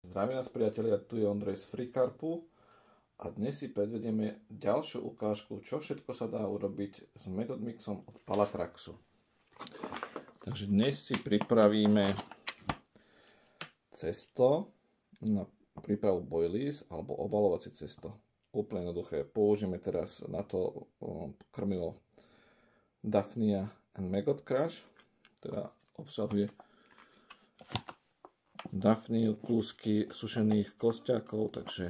Zdravím vás priatelia, tu je Ondrej z Frikarpu a dnes si predvedieme ďalšiu ukážku, čo všetko sa dá urobiť s Method Mixom od Palatraxu. Takže dnes si pripravíme cesto na prípravu boilies alebo obalovacie cesto. Úplne jednoduché. Použijeme teraz na to krmivo Daphnia and Maggot Crush, teda obsahuje Daphniu, kúsky sušených kostiakov, takže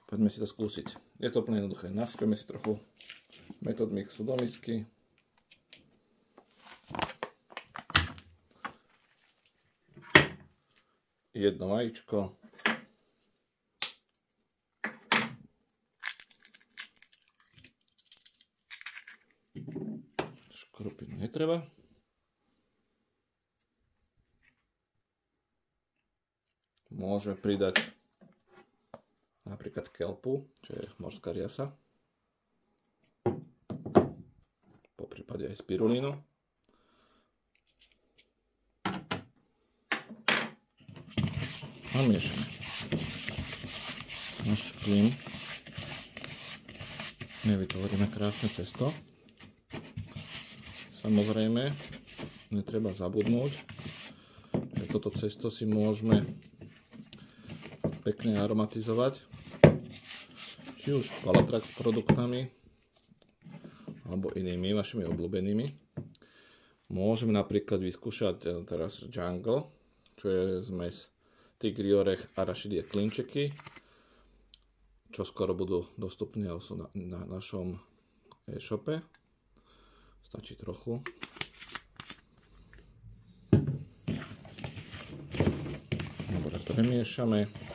poďme si to skúsiť. Je to úplne jednoduché. Nasypeme si trochu Method Mixu do misky. Jedno vajíčko. Škorupinu netreba. Môžeme pridať napríklad kelpu, čo je morská riasa. Po prípade aj spirulínu. A miešame. Náš klin. Nevytvoríme krásne cesto. Samozrejme, netreba zabudnúť, že toto cesto si môžeme pekne aromatizovať, či už Palatrax produktami alebo inými vašimi obľúbenými. Môžeme napríklad vyskúšať teraz Jungle, čo je zmes tigri orech, arašidy a klinčeky, čo skoro budú dostupné na našom e-shope. Stačí trochu. Dobre, premiešame.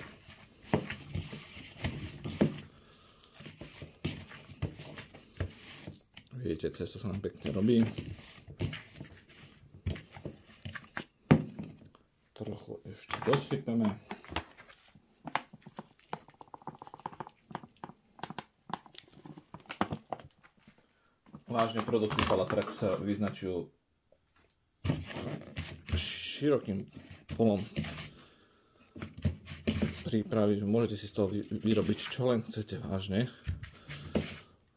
Vidíte, cesto sa nám pekne robí. Trochu ešte dosypeme. Vážne produkty Palatrax sa vyznačujú širokým polom prípravy, že môžete si z toho vyrobiť čo len chcete vážne.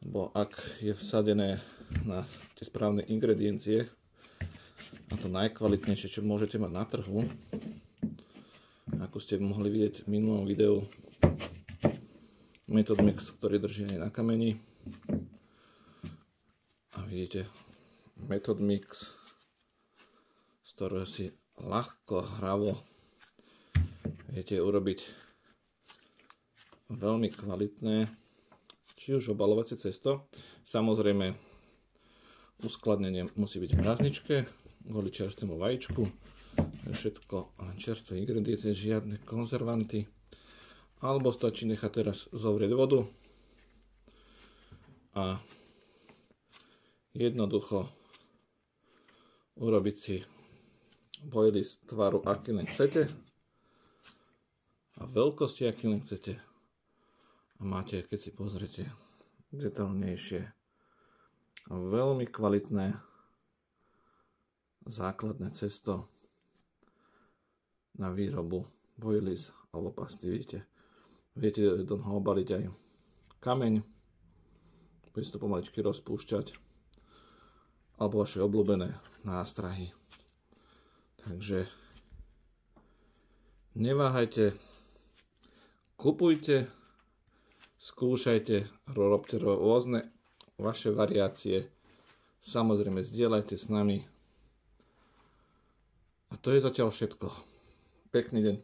Bo ak je vsadené na tie správne ingrediencie a to najkvalitnejšie, čo môžete mať na trhu, ako ste mohli vidieť v minulom videu, Method Mix, ktorý drží aj na kameni. A vidíte, Method Mix, z ktorého si ľahko, hravo viete urobiť veľmi kvalitné či už obalovacie cesto. Samozrejme, uskladnenie musí byť v mrazničke, kvôli čerstvému vajíčku. Všetko len čerstvé ingrediencie, žiadne konzervanty. Alebo stačí nechať teraz zovrieť vodu a jednoducho urobiť si boilies tvaru, aký len chcete a veľkosti, aký len chcete. A máte, keď si pozrite detailnejšie, veľmi kvalitné základné cesto na výrobu boilies alebo pasty. Viete do toho obaliť aj kameň, budete to pomaličky rozpúšťať, alebo vaše obľúbené nástrahy. Takže neváhajte, kupujte, skúšajte, robte rôzne vaše variácie. Samozrejme, zdieľajte s nami. A to je zatiaľ všetko. Pekný deň.